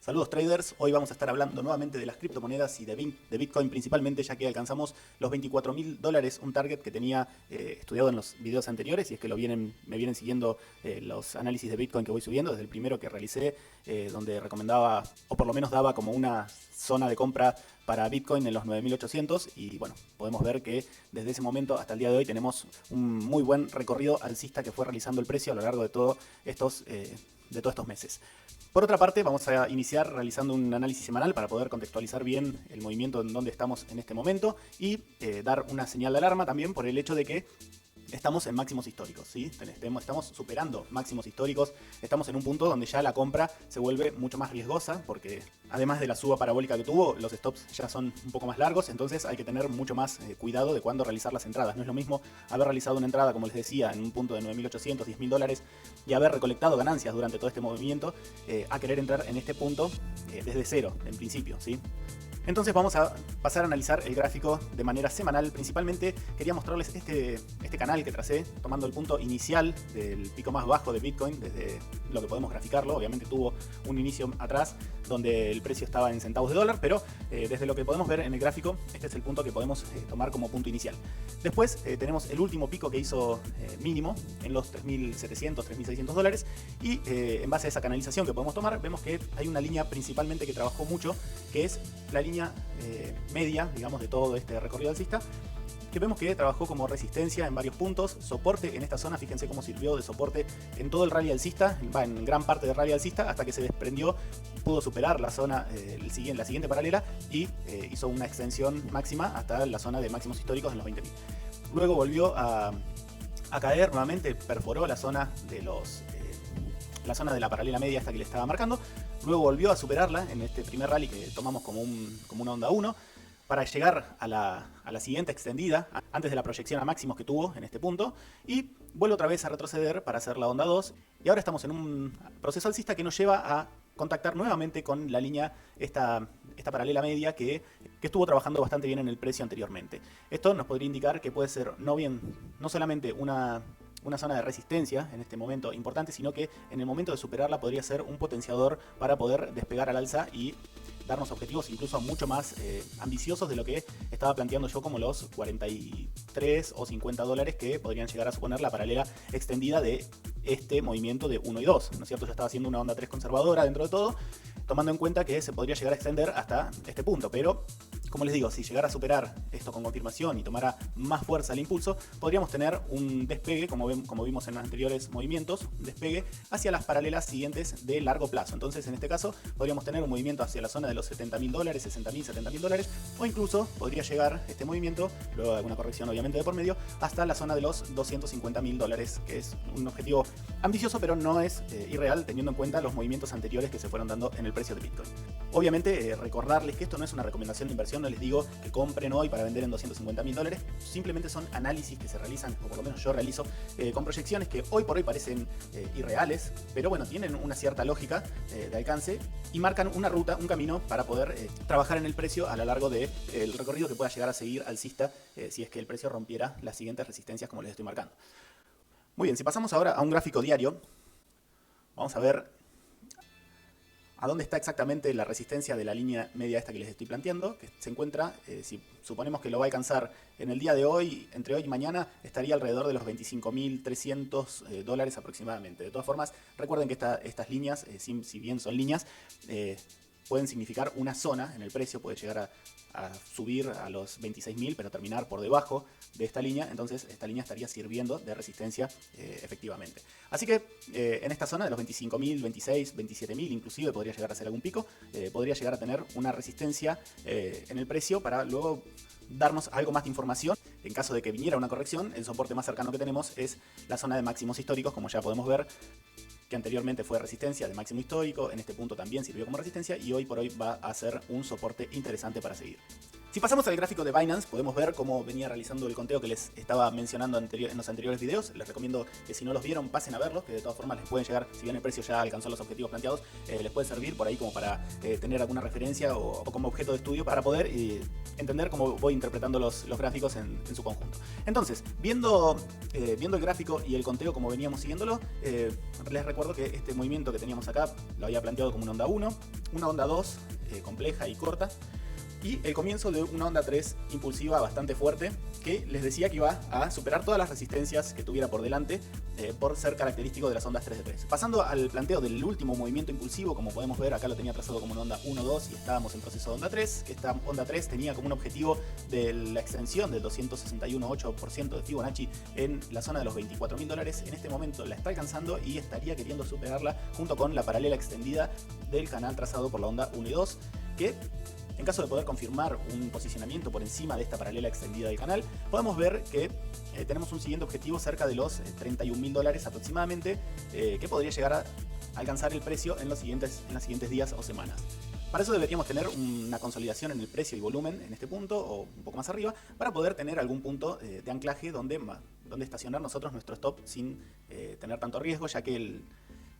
Saludos traders, hoy vamos a estar hablando nuevamente de las criptomonedas y de Bitcoin principalmente, ya que alcanzamos los $24.000, un target que tenía estudiado en los videos anteriores, y es que me vienen siguiendo los análisis de Bitcoin que voy subiendo, desde el primero que realicé, donde recomendaba, o por lo menos daba como una zona de compra para Bitcoin en los 9.800, y bueno, podemos ver que desde ese momento hasta el día de hoy tenemos un muy buen recorrido alcista que fue realizando el precio a lo largo de todos estos meses. Por otra parte, vamos a iniciar realizando un análisis semanal para poder contextualizar bien el movimiento en donde estamos en este momento y dar una señal de alarma también por el hecho de que estamos en máximos históricos, ¿sí? Estamos superando máximos históricos, estamos en un punto donde ya la compra se vuelve mucho más riesgosa, porque además de la suba parabólica que tuvo, los stops ya son un poco más largos, entonces hay que tener mucho más cuidado de cuándo realizar las entradas. No es lo mismo haber realizado una entrada, como les decía, en un punto de 9.800, $10.000 y haber recolectado ganancias durante todo este movimiento, a querer entrar en este punto desde cero, en principio, ¿sí? Entonces vamos a pasar a analizar el gráfico de manera semanal. Principalmente quería mostrarles este canal que tracé, tomando el punto inicial del pico más bajo de Bitcoin, desde lo que podemos graficarlo. Obviamente tuvo un inicio atrás donde el precio estaba en centavos de dólar, pero desde lo que podemos ver en el gráfico, este es el punto que podemos tomar como punto inicial. Después tenemos el último pico que hizo mínimo en los $3.700, $3.600, y en base a esa canalización que podemos tomar, vemos que hay una línea principalmente que trabajó mucho, que es la línea media, digamos, de todo este recorrido alcista, que vemos que trabajó como resistencia en varios puntos, soporte en esta zona. Fíjense cómo sirvió de soporte en todo el rally alcista, en gran parte del rally alcista, hasta que se desprendió, pudo superar la zona, la siguiente paralela, y hizo una extensión máxima hasta la zona de máximos históricos en los 20.000. Luego volvió a caer nuevamente, perforó la zona de la paralela media hasta que le estaba marcando. Luego volvió a superarla en este primer rally que tomamos como una onda 1, para llegar a la siguiente extendida, antes de la proyección a máximos que tuvo en este punto, y vuelve otra vez a retroceder para hacer la onda 2, y ahora estamos en un proceso alcista que nos lleva a contactar nuevamente con la línea, esta paralela media que estuvo trabajando bastante bien en el precio anteriormente. Esto nos podría indicar que puede ser no solamente una zona de resistencia en este momento importante, sino que en el momento de superarla podría ser un potenciador para poder despegar al alza y darnos objetivos incluso mucho más ambiciosos de lo que estaba planteando yo, como los 43 o $50 que podrían llegar a suponer la paralela extendida de este movimiento de 1 y 2, ¿no es cierto? Yo estaba haciendo una onda 3 conservadora dentro de todo, tomando en cuenta que se podría llegar a extender hasta este punto, pero como les digo, si llegara a superar esto con confirmación y tomara más fuerza el impulso, podríamos tener un despegue, como vimos en los anteriores movimientos, un despegue hacia las paralelas siguientes de largo plazo. Entonces, en este caso, podríamos tener un movimiento hacia la zona de los $70.000, $60.000, $70.000, o incluso podría llegar este movimiento, luego de alguna corrección obviamente de por medio, hasta la zona de los $250.000, que es un objetivo ambicioso, pero no es irreal, teniendo en cuenta los movimientos anteriores que se fueron dando en el precio de Bitcoin. Obviamente, recordarles que esto no es una recomendación de inversión. No les digo que compren hoy para vender en $250.000, simplemente son análisis que se realizan, o por lo menos yo realizo, con proyecciones que hoy por hoy parecen irreales, pero bueno, tienen una cierta lógica de alcance y marcan una ruta, un camino para poder trabajar en el precio a lo largo del recorrido que pueda llegar a seguir alcista, si es que el precio rompiera las siguientes resistencias como les estoy marcando. Muy bien, si pasamos ahora a un gráfico diario, vamos a ver a dónde está exactamente la resistencia de la línea media esta que les estoy planteando, que se encuentra, si suponemos que lo va a alcanzar en el día de hoy, entre hoy y mañana, estaría alrededor de los $25.300 aproximadamente. De todas formas, recuerden que estas líneas, si bien son líneas, pueden significar una zona en el precio, puede llegar a subir a los 26.000, pero terminar por debajo de esta línea. Entonces esta línea estaría sirviendo de resistencia efectivamente. Así que en esta zona de los 25.000, 26, 27.000 inclusive podría llegar a ser algún pico, podría llegar a tener una resistencia en el precio para luego darnos algo más de información. En caso de que viniera una corrección, el soporte más cercano que tenemos es la zona de máximos históricos, como ya podemos ver, que anteriormente fue resistencia de máximo histórico, en este punto también sirvió como resistencia y hoy por hoy va a ser un soporte interesante para seguir. Si pasamos al gráfico de Binance, podemos ver cómo venía realizando el conteo que les estaba mencionando en los anteriores videos. Les recomiendo que si no los vieron, pasen a verlos, que de todas formas les pueden llegar, si bien el precio ya alcanzó los objetivos planteados, les puede servir por ahí como para tener alguna referencia o como objeto de estudio para poder entender cómo voy interpretando los gráficos en su conjunto. Entonces, viendo el gráfico y el conteo como veníamos siguiéndolo, les recuerdo que este movimiento que teníamos acá lo había planteado como una onda 1, una onda 2 compleja y corta, y el comienzo de una onda 3 impulsiva bastante fuerte, que les decía que iba a superar todas las resistencias que tuviera por delante por ser característico de las ondas 3 de 3. Pasando al planteo del último movimiento impulsivo, como podemos ver acá lo tenía trazado como una onda 1-2 y estábamos en proceso de onda 3, que esta onda 3 tenía como un objetivo de la extensión del 261.8% de Fibonacci en la zona de los $24.000. En este momento la está alcanzando y estaría queriendo superarla junto con la paralela extendida del canal trazado por la onda 1 y 2, que en caso de poder confirmar un posicionamiento por encima de esta paralela extendida del canal, podemos ver que tenemos un siguiente objetivo cerca de los $31.000 aproximadamente, que podría llegar a alcanzar el precio en los siguientes días o semanas. Para eso deberíamos tener una consolidación en el precio y volumen en este punto o un poco más arriba para poder tener algún punto de anclaje donde estacionar nosotros nuestro stop sin tener tanto riesgo, ya que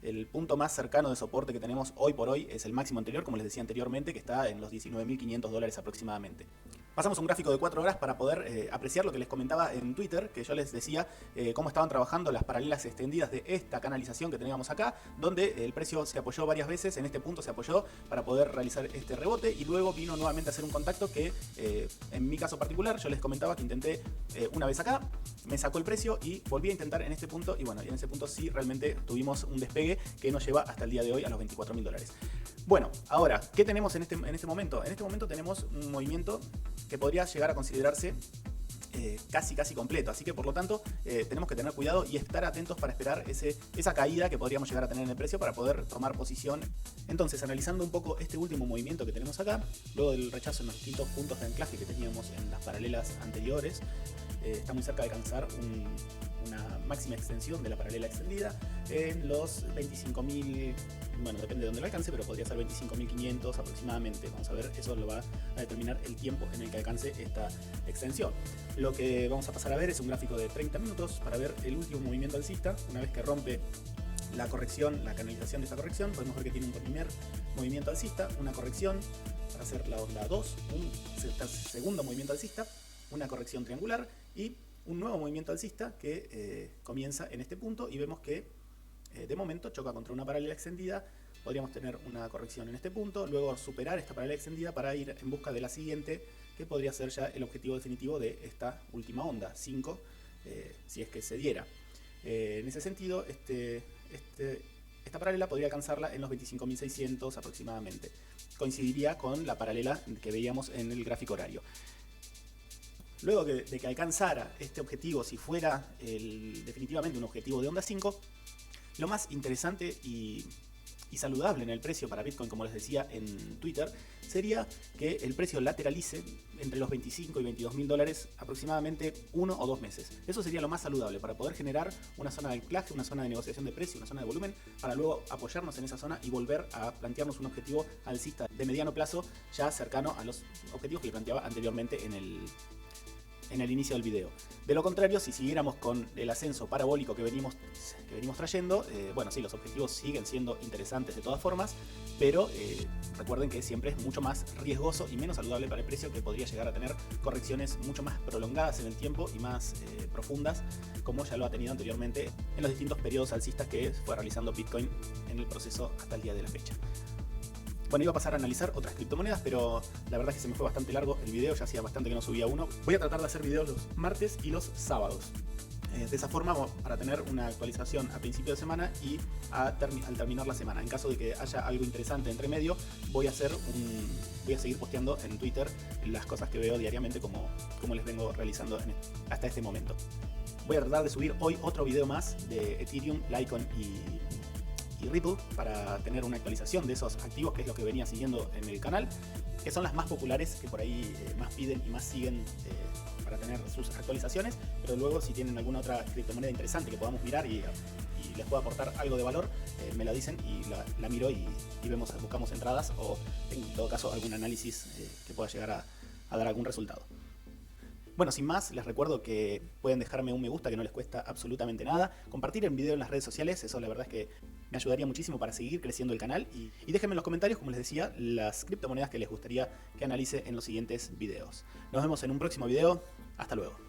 el punto más cercano de soporte que tenemos hoy por hoy es el máximo anterior, como les decía anteriormente, que está en los $19.500 aproximadamente. Pasamos a un gráfico de 4 horas para poder apreciar lo que les comentaba en Twitter, que yo les decía cómo estaban trabajando las paralelas extendidas de esta canalización que teníamos acá, donde el precio se apoyó varias veces, en este punto se apoyó para poder realizar este rebote y luego vino nuevamente a hacer un contacto que en mi caso particular yo les comentaba que intenté una vez acá, me sacó el precio y volví a intentar en este punto y bueno, y en ese punto sí realmente tuvimos un despegue que nos lleva hasta el día de hoy a los $24.000. Bueno, ahora, ¿qué tenemos en este momento? En este momento tenemos un movimiento que podría llegar a considerarse casi completo, así que por lo tanto tenemos que tener cuidado y estar atentos para esperar esa caída que podríamos llegar a tener en el precio para poder tomar posición. Entonces, analizando un poco este último movimiento que tenemos acá, luego del rechazo en los distintos puntos de anclaje que teníamos en las paralelas anteriores, está muy cerca de alcanzar una máxima extensión de la paralela extendida en los 25.000, bueno, depende de dónde lo alcance, pero podría ser 25.500 aproximadamente. Vamos a ver, eso lo va a determinar el tiempo en el que alcance esta extensión. Lo que vamos a pasar a ver es un gráfico de 30 minutos para ver el último movimiento alcista. Una vez que rompe la corrección, la canalización de esta corrección, podemos ver que tiene un primer movimiento alcista, una corrección para hacer la onda 2, un segundo movimiento alcista, una corrección triangular y un nuevo movimiento alcista que comienza en este punto y vemos que de momento choca contra una paralela extendida. Podríamos tener una corrección en este punto, luego superar esta paralela extendida para ir en busca de la siguiente, que podría ser ya el objetivo definitivo de esta última onda, 5, si es que se diera. En ese sentido, esta paralela podría alcanzarla en los 25.600 aproximadamente. Coincidiría con la paralela que veíamos en el gráfico horario. Luego de que alcanzara este objetivo, si fuera definitivamente un objetivo de onda 5, lo más interesante y saludable en el precio para Bitcoin, como les decía en Twitter, sería que el precio lateralice entre los 25 y $22.000 aproximadamente 1 o 2 meses. Eso sería lo más saludable para poder generar una zona de anclaje, una zona de negociación de precio, una zona de volumen, para luego apoyarnos en esa zona y volver a plantearnos un objetivo alcista de mediano plazo ya cercano a los objetivos que le planteaba anteriormente en el inicio del video. De lo contrario, si siguiéramos con el ascenso parabólico que venimos trayendo, bueno, sí, los objetivos siguen siendo interesantes de todas formas, pero recuerden que siempre es mucho más riesgoso y menos saludable para el precio, que podría llegar a tener correcciones mucho más prolongadas en el tiempo y más profundas, como ya lo ha tenido anteriormente en los distintos periodos alcistas que fue realizando Bitcoin en el proceso hasta el día de la fecha. Bueno, iba a pasar a analizar otras criptomonedas, pero la verdad es que se me fue bastante largo el video, ya hacía bastante que no subía uno. Voy a tratar de hacer videos los martes y los sábados. De esa forma, para tener una actualización a principio de semana y al terminar la semana. En caso de que haya algo interesante entre medio, voy a seguir posteando en Twitter las cosas que veo diariamente como les vengo realizando hasta este momento. Voy a tratar de subir hoy otro video más de Ethereum, Litecoin y Ripple para tener una actualización de esos activos, que es lo que venía siguiendo en el canal, que son las más populares, que por ahí más piden y más siguen para tener sus actualizaciones. Pero luego, si tienen alguna otra criptomoneda interesante que podamos mirar y les pueda aportar algo de valor, me la dicen y la miro y buscamos entradas, o en todo caso algún análisis que pueda llegar a dar algún resultado. Bueno, sin más, les recuerdo que pueden dejarme un me gusta que no les cuesta absolutamente nada, compartir el video en las redes sociales, eso la verdad es que me ayudaría muchísimo para seguir creciendo el canal, y déjenme en los comentarios, como les decía, las criptomonedas que les gustaría que analice en los siguientes videos. Nos vemos en un próximo video, hasta luego.